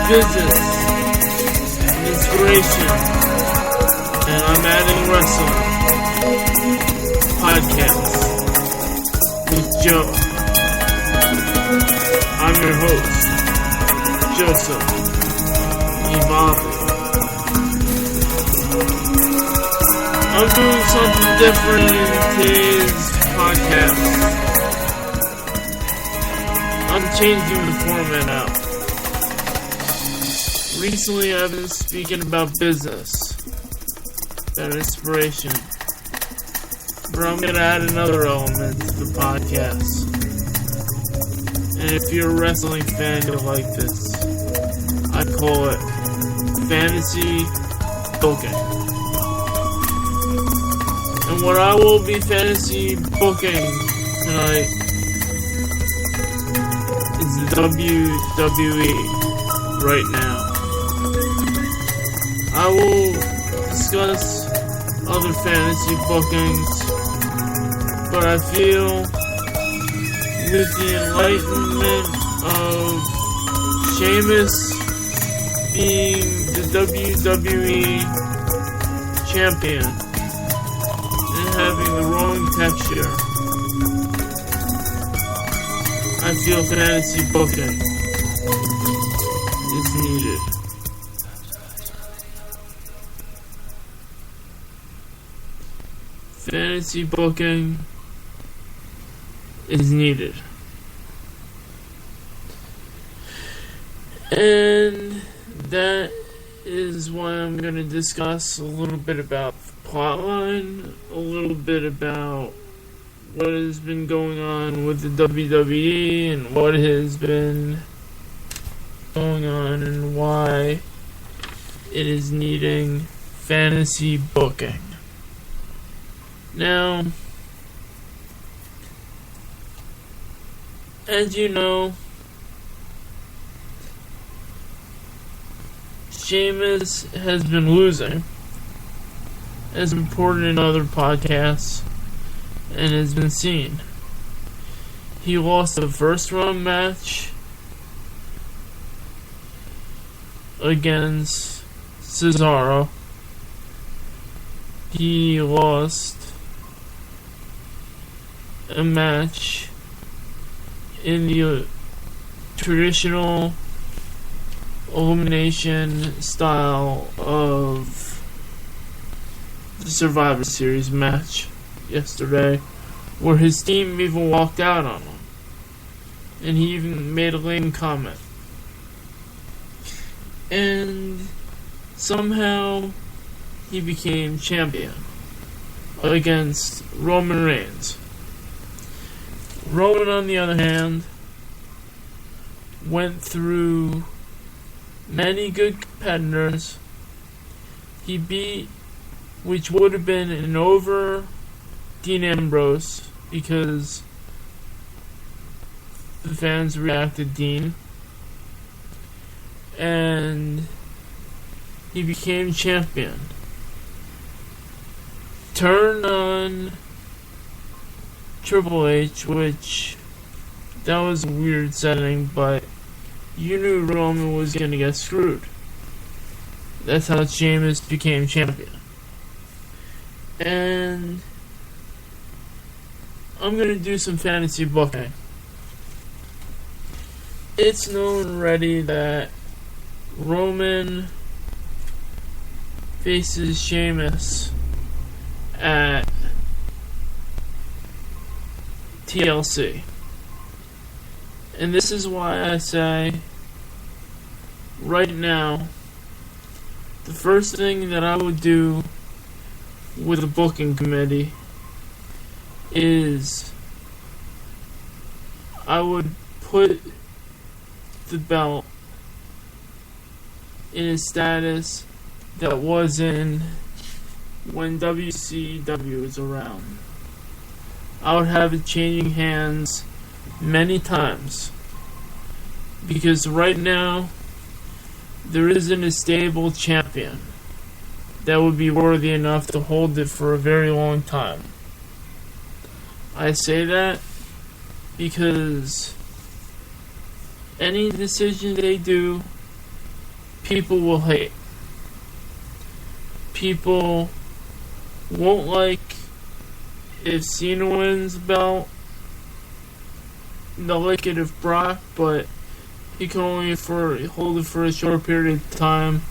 business, and inspiration, and I'm adding wrestling podcast with Joe. I'm your host, Joseph Evaldi. I'm doing something different in today's podcast. I'm changing the format out. Recently I've been speaking about business, about inspiration, but I'm going to add another element to the podcast. And if you're a wrestling fan, you'll like this. I call it fantasy booking. And what I will be fantasy booking tonight is the WWE Right Now. I will discuss other fantasy bookings, but I feel with the enlightenment of Sheamus being the WWE champion and having the wrong texture, I feel fantasy booking is needed. Fantasy booking is needed. And that is why I'm going to discuss a little bit about the plotline, a little bit about what has been going on with the WWE and what has been going on and why it is needing fantasy booking. Now, as you know, Sheamus has been losing, as reported in other podcasts, and has been seen. He lost the first round match against Cesaro. He lost a match in the traditional elimination style of the Survivor Series match yesterday, where his team even walked out on him, and he even made a lame comment. And somehow he became champion against Roman Reigns. Roman, on the other hand, went through many good competitors. He beat, which would have been an over, Dean Ambrose, because the fans reacted Dean. And he became champion. Turned on Triple H, which that was a weird setting, but you knew Roman was going to get screwed. That's how Sheamus became champion. And I'm going to do some fantasy booking. It's known already that Roman faces Sheamus at TLC. And this is why I say, right now, the first thing that I would do with a booking committee is I would put the belt in a status that was in when WCW was around. I would have it changing hands many times, because right now there isn't a stable champion that would be worthy enough to hold it for a very long time. I say that because any decision they do people will hate. People won't like if Cena wins the belt. They'll like it if Brock, but he can only hold it for a short period of time.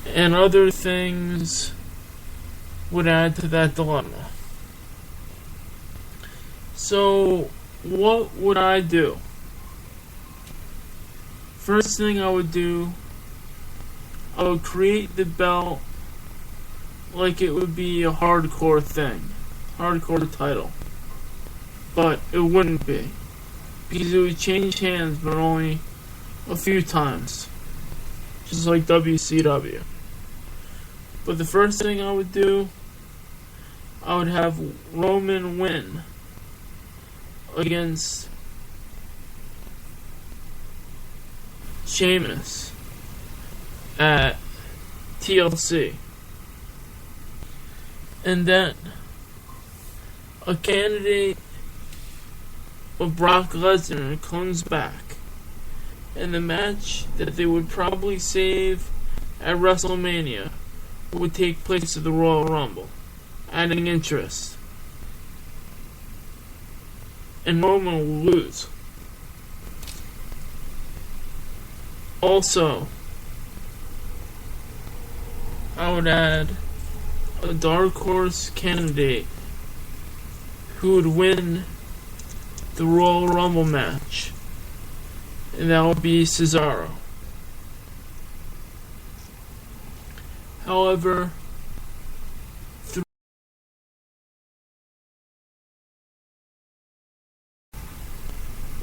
And other things would add to that dilemma. So, what would I do? First thing I would do, I would create the belt like it would be a hardcore thing. Hardcore title. But it wouldn't be. Because it would change hands, but only a few times. Just like WCW. But the first thing I would do, I would have Roman win against Sheamus at TLC. And then a candidate of Brock Lesnar comes back, and the match that they would probably save at WrestleMania would take place at the Royal Rumble, adding interest. And Roman will lose. Also, I would add a dark horse candidate who would win the Royal Rumble match, and that would be Cesaro. However, through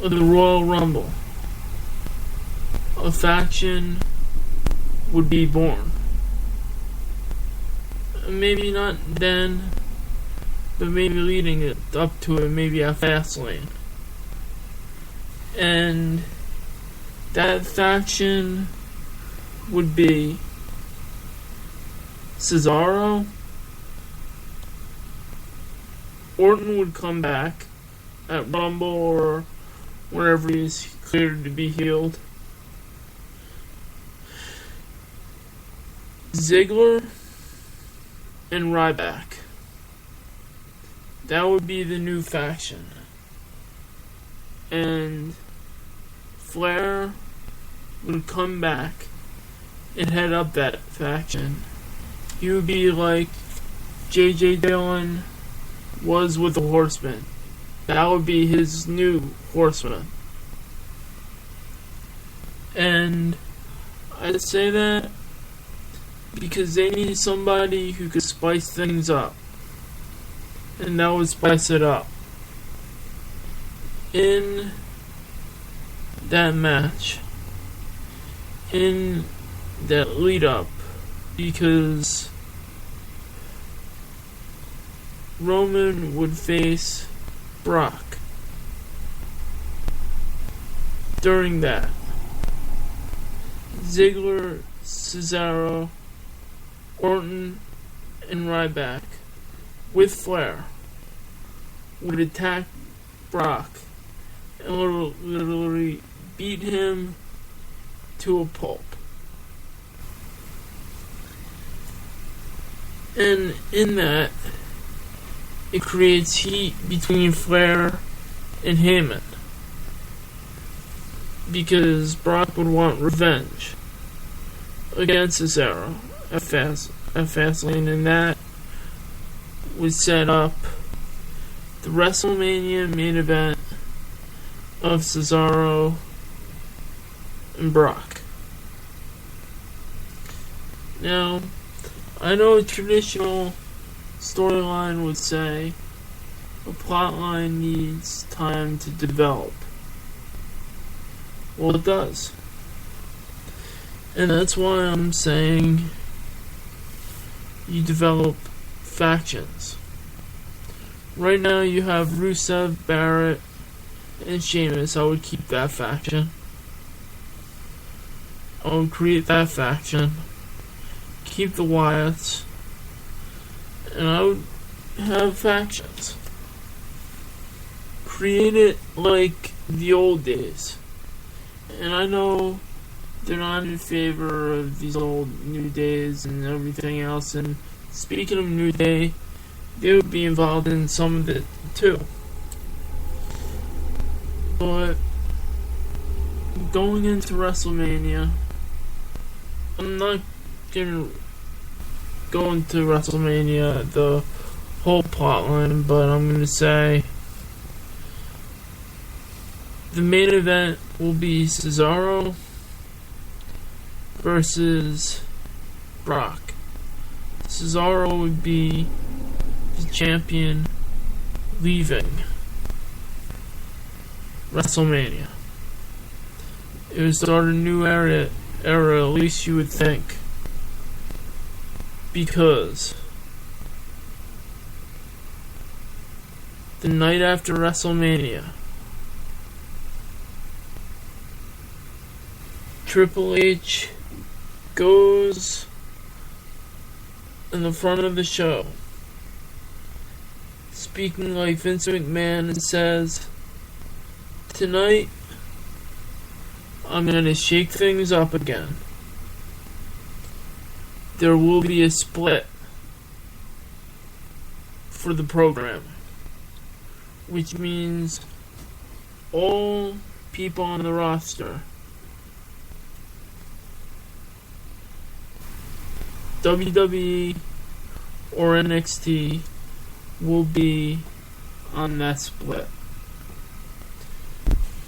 the Royal Rumble, a faction would be born. Maybe not then, but maybe leading it up to it, maybe at Fastlane. And that faction would be Cesaro. Orton would come back at Rumble or wherever he's cleared to be healed. Ziggler and Ryback. That would be the new faction. And Flair would come back and head up that faction. He would be like J.J. Dillon was with the Horsemen. That would be his new Horseman. And I say that because they need somebody who could spice things up. And that would spice it up. In that match, in that lead up, because Roman would face Brock during that. Ziggler, Cesaro, Orton, and Ryback with Flair would attack Brock and literally beat him to a pulp. And in that, it creates heat between Flair and Heyman, because Brock would want revenge against Cesaro at Fastlane, and that would set up the WrestleMania main event of Cesaro and Brock. Now, I know a traditional storyline would say a plotline needs time to develop. Well, it does. And that's why I'm saying you develop factions. Right now you have Rusev, Barrett, and Sheamus. I would keep that faction. I would create that faction. Keep the Wyatts. And I would have factions. Create it like the old days. And I know they're not in favor of these old New Days and everything else. And speaking of New Day, they would be involved in some of it too. But going into WrestleMania, I'm not gonna go into WrestleMania, the whole plotline, but I'm gonna say the main event will be Cesaro versus Brock. Cesaro would be the champion leaving WrestleMania. It would start a new era, at least you would think. Because the night after WrestleMania, Triple H goes in the front of the show, speaking like Vince McMahon, and says, "Tonight, I'm gonna shake things up again. There will be a split for the program, which means all people on the roster, WWE or NXT, will be on that split.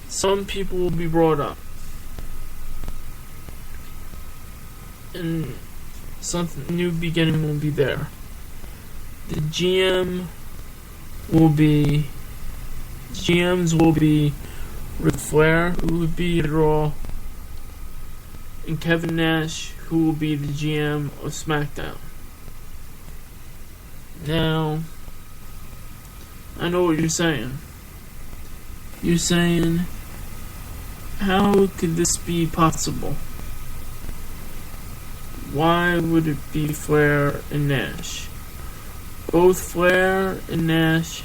Some people will be brought up, and something new beginning will be there. The GMs will be Ric Flair, who would be at Raw, and Kevin Nash, who will be the GM of SmackDown. Now, I know what you're saying. You're saying, how could this be possible? Why would it be Flair and Nash? Both Flair and Nash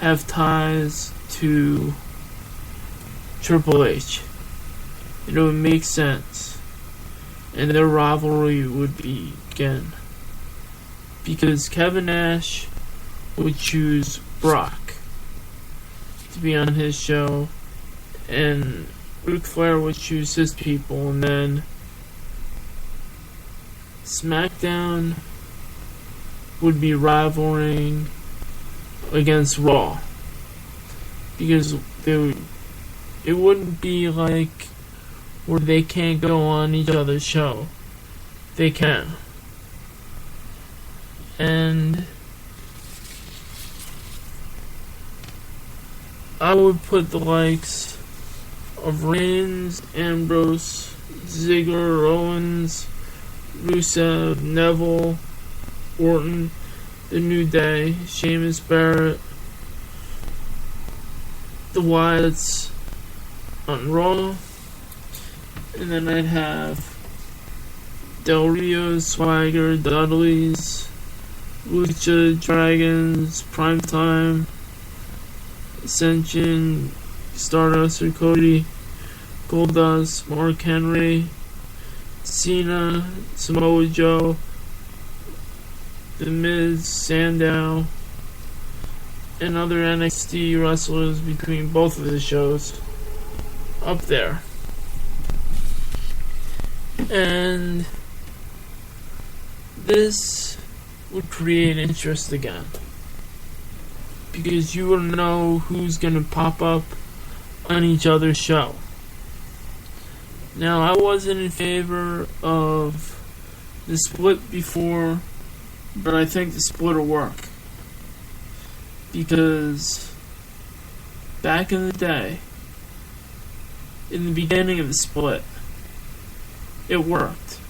have ties to Triple H. It would make sense. And their rivalry would begin. Because Kevin Nash would choose Brock to be on his show, and Ric Flair would choose his people, and then SmackDown would be rivaling against Raw, because it wouldn't be like where they can't go on each other's show. They can. And I would put the likes of Reigns, Ambrose, Ziggler, Owens, Rusev, Neville, Orton, The New Day, Sheamus, Barrett, the Wyatts on Raw, and then I'd have Del Rio, Swagger, Dudleys, Lucha, Dragons, Primetime, Ascension, Stardust or Cody, Goldust, Mark Henry, Cena, Samoa Joe, The Miz, Sandow, and other NXT wrestlers between both of the shows up there. And this would create interest again, because you would know who's gonna pop up on each other's show. Now, I wasn't in favor of the split before, but I think the split will work. Because back in the day, in the beginning of the split, it worked.